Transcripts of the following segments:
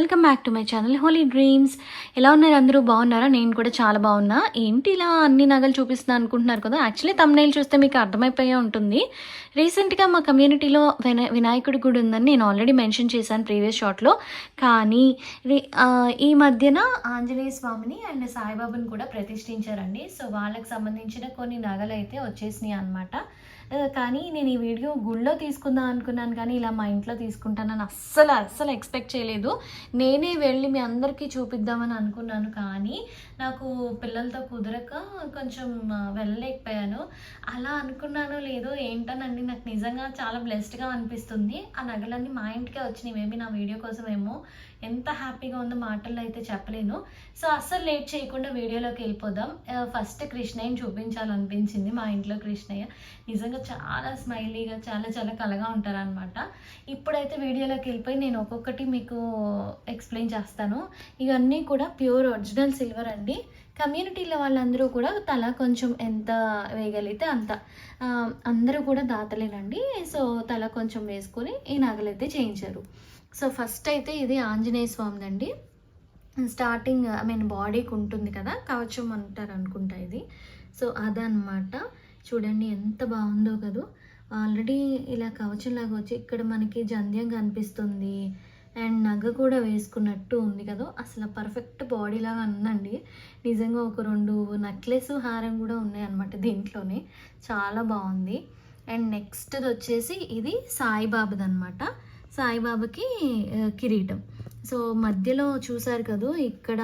Welcome back to my channel Holi dreams. ఎలా ఉన్నారు అందరూ? బాగున్నారా? నేను కూడా చాలా బాగున్నా. ఏంటి ఇలా అన్ని నగలు చూపిస్తున్నా అనుకుంటున్నారు కదా. యాక్చువల్లీ తమ్నైల్ చూస్తే మీకు అర్థమైపోయే ఉంటుంది. రీసెంట్గా మా కమ్యూనిటీలో వినాయకుడి గుడి ఉందని నేను ఆల్రెడీ మెన్షన్ చేశాను ప్రీవియస్ షాట్లో. కానీ ఈ మధ్యన ఆంజనేయ స్వామిని అండ్ సాయిబాబాని కూడా ప్రతిష్ఠించారండి. సో వాళ్ళకి సంబంధించిన కొన్ని నగలు అయితే వచ్చేసినాయి అనమాట. కానీ నేను ఈ వీడియో గుళ్ళో తీసుకుందాం అనుకున్నాను, కానీ ఇలా మా ఇంట్లో తీసుకుంటానని అస్సలు ఎక్స్పెక్ట్ చేయలేదు. నేనే వెళ్ళి మీ అందరికీ చూపిద్దామని అనుకున్నాను, కానీ నాకు పిల్లలతో కుదరక కొంచెం వెళ్ళలేకపోయాను. అలా అనుకున్నానో లేదో ఏంటోనండి, నాకు నిజంగా చాలా బ్లెస్డ్గా అనిపిస్తుంది. ఆ నగలన్నీ మా ఇంటికే వచ్చినాయి. మేబీ నా వీడియో కోసం ఏమో. ఎంత హ్యాపీగా ఉందో మాటల్లో అయితే చెప్పలేను. సో అస్సలు లేట్ చేయకుండా వీడియోలోకి వెళ్ళిపోదాం. ఫస్ట్ కృష్ణయ్యని చూపించాలనిపించింది. మా ఇంట్లో కృష్ణయ్య నిజంగా చాలా స్మైలీగా చాలా కలగా ఉంటారనమాట. ఇప్పుడైతే వీడియోలోకి వెళ్ళిపోయి నేను ఒక్కొక్కటి మీకు ఎక్స్ప్లెయిన్ చేస్తాను. ఇవన్నీ కూడా ప్యూర్ ఒరిజినల్ సిల్వర్ అండి. కమ్యూనిటీలో వాళ్ళందరూ కూడా తల కొంచెం ఎంత వేయగలిగితే అంత, అందరూ కూడా దాతలేనండి. సో తల కొంచెం వేసుకొని ఈ నగలైతే చేయించారు. సో ఫస్ట్ అయితే ఇది ఆంజనేయ స్వామిదండి. స్టార్టింగ్ బాడీకి ఉంటుంది కదా, కవచం అంటారు అనుకుంటా ఇది. సో అదనమాట. చూడండి ఎంత బాగుందో కదా. ఆల్రెడీ ఇలా కవచంలాగా వచ్చి ఇక్కడ మనకి జంధ్యం కనిపిస్తుంది అండ్ నగ కూడా వేసుకున్నట్టు ఉంది కదా. అసలు పర్ఫెక్ట్ బాడీ లాగా ఉందండి. నిజంగా ఒక 2 నెక్లెస్ హారం కూడా ఉన్నాయి అన్నమాట దీంట్లోనే. చాలా బాగుంది. అండ్ నెక్స్ట్ వచ్చేసి ఇది సాయిబాబాది అనమాట. సాయిబాబాకి కిరీటం. సో మధ్యలో చూసారు కదా, ఇక్కడ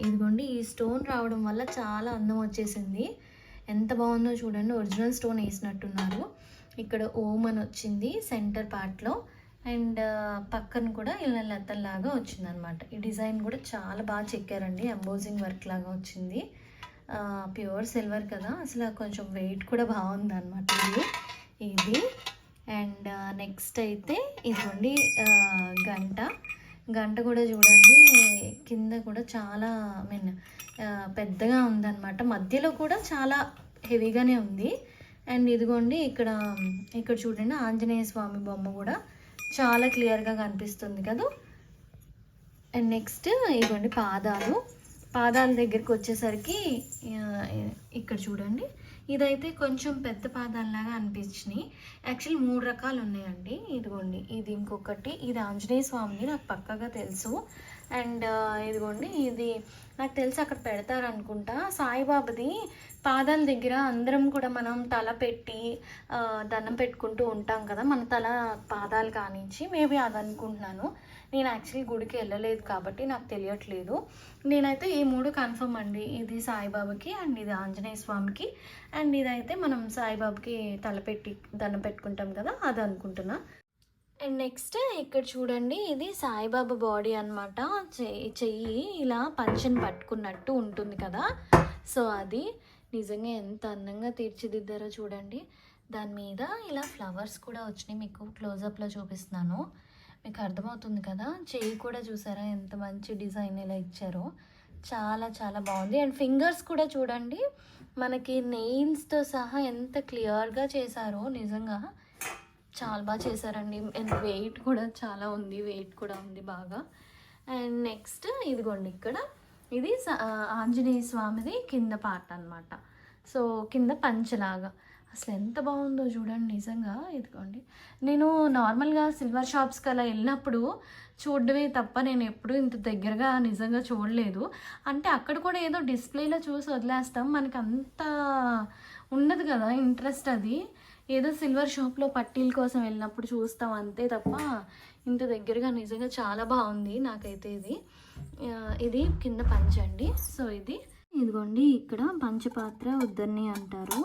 ఇదిగోండి ఈ స్టోన్ రావడం వల్ల చాలా అందం వచ్చేసింది. ఎంత బాగుందో చూడండి. ఒరిజినల్ స్టోన్ వేసినట్టున్నారు. ఇక్కడ ఓం అని వచ్చింది సెంటర్ పార్ట్లో, అండ్ పక్కన కూడా ఇలా లతల్లాగా వచ్చింది అనమాట. ఈ డిజైన్ కూడా చాలా బాగా చెక్కారండి. ఎంబోజింగ్ వర్క్ లాగా వచ్చింది. ప్యూర్ సిల్వర్ కదా, అసలు కొంచెం వెయిట్ కూడా బాగుంది అనమాట ఇది. అండ్ నెక్స్ట్ అయితే ఇదిగోండి గంట కూడా చూడండి. కింద కూడా చాలా పెద్దగా ఉందన్నమాట. మధ్యలో కూడా చాలా హెవీగానే ఉంది. అండ్ ఇదిగోండి ఇక్కడ చూడండి ఆంజనేయ స్వామి బొమ్మ కూడా చాలా క్లియర్గా కనిపిస్తుంది కదా. అండ్ నెక్స్ట్ ఇదిగోండి పాదాల దగ్గరికి వచ్చేసరికి ఇక్కడ చూడండి, ఇదైతే కొంచెం పెద్ద పాదాలలాగా అనిపించినాయి. యాక్చువల్లీ 3 రకాలు ఉన్నాయండి. ఇదిగోండి ఇది ఇంకొకటి, ఇది ఆంజనేయ స్వామిది నాకు పక్కగా తెలుసు. అండ్ ఇదిగోండి ఇది నాకు తెలిసి అక్కడ పెడతారు అనుకుంటా. సాయిబాబాది పాదాల దగ్గర అందరం కూడా మనం తల పెట్టి దండం పెట్టుకుంటూ ఉంటాం కదా, మన తల పాదాలు కానించి. మేబీ అది అనుకుంటున్నాను. నేను యాక్చువల్లీ గుడికి వెళ్ళలేదు కాబట్టి నాకు తెలియట్లేదు. నేనైతే ఈ 3 కన్ఫర్మ్ అండి. ఇది సాయిబాబాకి అండ్ ఇది ఆంజనేయ స్వామికి అండ్ ఇదైతే మనం సాయిబాబాకి తలపెట్టి దండం పెట్టుకుంటాం కదా, అది అనుకుంటున్నా. అండ్ నెక్స్ట్ ఇక్కడ చూడండి, ఇది సాయిబాబా బాడీ అనమాట. చెయ్యి ఇలా పంచని పట్టుకున్నట్టు ఉంటుంది కదా. సో అది నిజంగా ఎంత అందంగా తీర్చిదిద్దారో చూడండి. దాని మీద ఇలా ఫ్లవర్స్ కూడా వచ్చినాయి. మీకు క్లోజప్లో చూపిస్తున్నాను, మీకు అర్థమవుతుంది కదా. చెయ్యి కూడా చూసారా ఎంత మంచి డిజైన్ ఇలా ఇచ్చారో. చాలా బాగుంది. అండ్ ఫింగర్స్ కూడా చూడండి, మనకి నెయిల్స్తో సహా ఎంత క్లియర్గా చేశారో. నిజంగా చాలా బాగా చేశారండి. అండ్ వెయిట్ కూడా చాలా ఉంది, వెయిట్ కూడా ఉంది బాగా. అండ్ నెక్స్ట్ ఇదిగోండి ఇది ఆంజనేయ స్వామిది కింద పార్ట్ అనమాట. సో కింద పంచలాగా అసలు ఎంత బాగుందో చూడండి నిజంగా. ఇదిగోండి, నేను నార్మల్గా సిల్వర్ షాప్స్కి అలా వెళ్ళినప్పుడు చూడడమే తప్ప నేను ఎప్పుడూ ఇంత దగ్గరగా నిజంగా చూడలేదు. అంటే అక్కడ కూడా ఏదో డిస్ప్లేలో చూసి వదిలేస్తాం, మనకి అంత ఉండదు కదా ఇంట్రెస్ట్. అది ఏదో సిల్వర్ షాప్లో పట్టీల కోసం వెళ్ళినప్పుడు చూస్తాం అంతే తప్ప ఇంత దగ్గరగా నిజంగా చాలా బాగుంది నాకైతే. ఇది కింద పంచ అండి. సో ఇదిగోండి ఇక్కడ పంచపాత్ర ఉద్దర్ని అంటారు.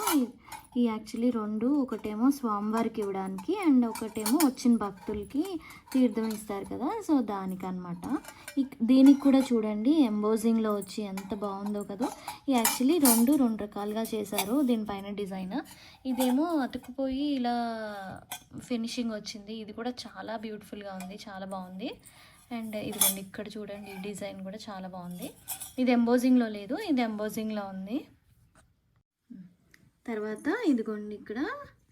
ఈ యాక్చువల్లీ 2, ఒకటేమో స్వామివారికి ఇవ్వడానికి అండ్ ఒకటేమో వచ్చిన భక్తులకి తీర్థం ఇస్తారు కదా, సో దానికి అనమాట. దీనికి కూడా చూడండి ఎంబోజింగ్లో వచ్చి ఎంత బాగుందో కదా. యాక్చువల్లీ 2 రకాలుగా చేశారు దీనిపైన డిజైన్. ఇదేమో అతుకుపోయి ఇలా ఫినిషింగ్ వచ్చింది. ఇది కూడా చాలా బ్యూటిఫుల్గా ఉంది, చాలా బాగుంది. అండ్ ఇదిగోండి ఇక్కడ చూడండి, ఈ డిజైన్ కూడా చాలా బాగుంది. ఇది ఎంబోజింగ్లో లేదు, ఇది ఎంబోజింగ్లో ఉంది. తర్వాత ఇదిగోండి ఇక్కడ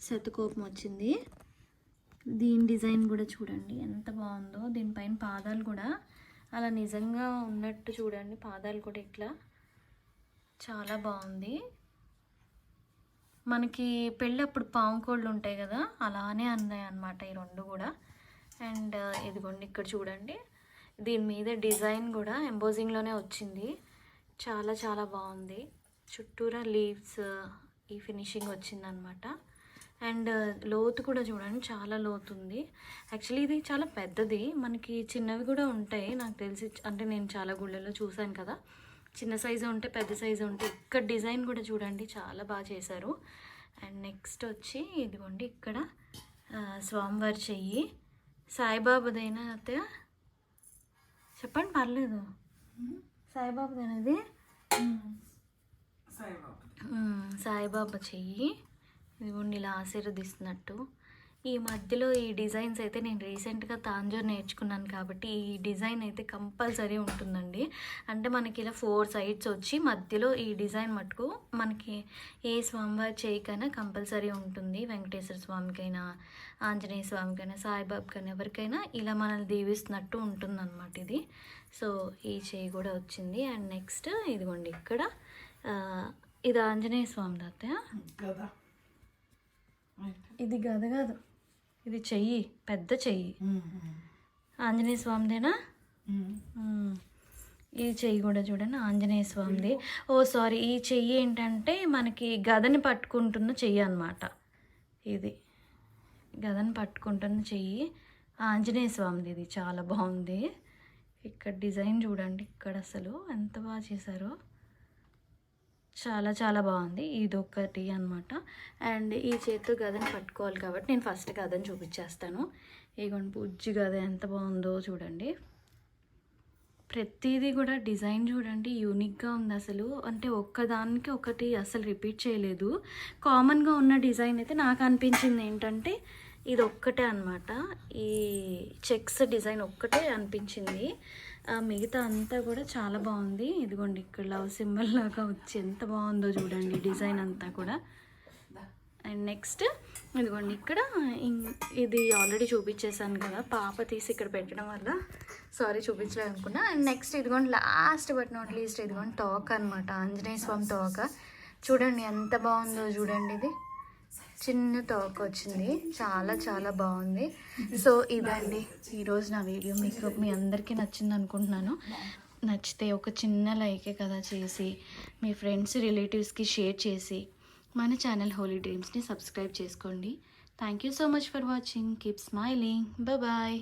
శతకోపం వచ్చింది. దీని డిజైన్ కూడా చూడండి ఎంత బాగుందో. దీనిపైన పాదాలు కూడా అలా నిజంగా ఉన్నట్టు చూడండి. పాదాలు కూడా ఇట్లా చాలా బాగుంది. మనకి పెళ్ళప్పుడు పాము కోళ్ళు ఉంటాయి కదా, అలానే ఉన్నాయి అన్నమాట ఈ రెండు కూడా. అండ్ ఇదిగోండి ఇక్కడ చూడండి, దీని మీద డిజైన్ కూడా ఎంబోజింగ్లోనే వచ్చింది. చాలా చాలా బాగుంది. చుట్టూరా లీవ్స్ ఈ ఫినిషింగ్ వచ్చిందనమాట. అండ్ లోతు కూడా చూడండి, చాలా లోతు ఉంది. యాక్చువల్లీ ఇది చాలా పెద్దది. మనకి చిన్నవి కూడా ఉంటాయి నాకు తెలిసి, అంటే నేను చాలా గుళ్ళల్లో చూశాను కదా, చిన్న సైజు ఉంటే పెద్ద సైజు ఉంటే. ఇక్కడ డిజైన్ కూడా చూడండి చాలా బాగా చేశారు. అండ్ నెక్స్ట్ వచ్చి ఇదిగోండి ఇక్కడ స్వామివారి చెయ్యి. సాయిబాబాదైనా అయితే చెప్పండి పర్లేదు. సాయిబాబాదైనది సాయిబాబా చెయ్యి. ఇదిగోండి ఇలా ఆశీర్వదిస్తున్నట్టు. ఈ మధ్యలో ఈ డిజైన్స్ అయితే నేను రీసెంట్గా తాంజోర్ నేర్చుకున్నాను కాబట్టి ఈ డిజైన్ అయితే కంపల్సరీ ఉంటుందండి. అంటే మనకి ఇలా 4 సైడ్స్ వచ్చి మధ్యలో ఈ డిజైన్ మటుకు మనకి ఏ స్వామివారి చేయకైనా కంపల్సరీ ఉంటుంది. వెంకటేశ్వర స్వామికైనా, ఆంజనేయ స్వామికైనా, సాయిబాబాకైనా, ఎవరికైనా ఇలా మనల్ని దీవిస్తున్నట్టు ఉంటుందన్నమాట ఇది. సో ఈ చేయి కూడా వచ్చింది. అండ్ నెక్స్ట్ ఇదిగోండి ఇక్కడ ఇది ఆంజనేయ స్వామి తాతయ్య. ఇది గద కాదు, ఇది చెయ్యి, పెద్ద చెయ్యి. ఆంజనేయ స్వామిదేనా? ఈ చెయ్యి కూడా చూడండి ఆంజనేయ స్వామిది. ఓ సారీ, ఈ చెయ్యి ఏంటంటే మనకి గదని పట్టుకుంటున్న చెయ్యి అన్నమాట. ఇది గదని పట్టుకుంటున్న చెయ్యి ఆంజనేయ స్వామిది. ఇది చాలా బాగుంది. ఇక్కడ డిజైన్ చూడండి, ఇక్కడ అసలు ఎంత బాగా చేశారో, చాలా చాలా బాగుంది. ఇది ఒకటి అనమాట. అండ్ ఈ చేతితో గదని పట్టుకోవాలి కాబట్టి నేను ఫస్ట్ గదని చూపించేస్తాను. ఇగోండి బుజ్జి గద ఎంత బాగుందో చూడండి. ప్రతిదీ కూడా డిజైన్ చూడండి యూనిక్గా ఉంది అసలు. అంటే ఒక్కదానికి ఒకటి అసలు రిపీట్ చేయలేదు. కామన్గా ఉన్న డిజైన్ అయితే నాకు అనిపించింది ఏంటంటే ఇది ఒక్కటే అనమాట. ఈ చెక్స్ డిజైన్ ఒక్కటే అనిపించింది. మిగతా అంతా కూడా చాలా బాగుంది. ఇదిగోండి ఇక్కడ లవ్ సింబల్ లాగా వచ్చి ఎంత బాగుందో చూడండి డిజైన్ అంతా కూడా. అండ్ నెక్స్ట్ ఇదిగోండి ఇక్కడ ఇది ఆల్రెడీ చూపించేసాను కదా, పాప తీసి ఇక్కడ పెట్టడం వల్ల సారీ చూపించలేదు అనుకున్నా. అండ్ నెక్స్ట్ ఇదిగోండి లాస్ట్ బట్ నాట్ లీస్ట్ ఇదిగోండి తోక అనమాట, ఆంజనేయ స్వామి తోక. చూడండి ఎంత బాగుందో చూడండి. ఇది చిన్న తోక వచ్చింది, చాలా చాలా బాగుంది. సో ఇదండి ఈరోజు నా వీడియో. మీకు మీ అందరికీ నచ్చింది అనుకుంటున్నాను. నచ్చితే ఒక చిన్న లైకే కదా చేసి మీ ఫ్రెండ్స్ రిలేటివ్స్కి షేర్ చేసి మన ఛానల్ హోలీ డ్రీమ్స్ని సబ్స్క్రైబ్ చేసుకోండి. Thank you so much for watching. Keep smiling. Bye.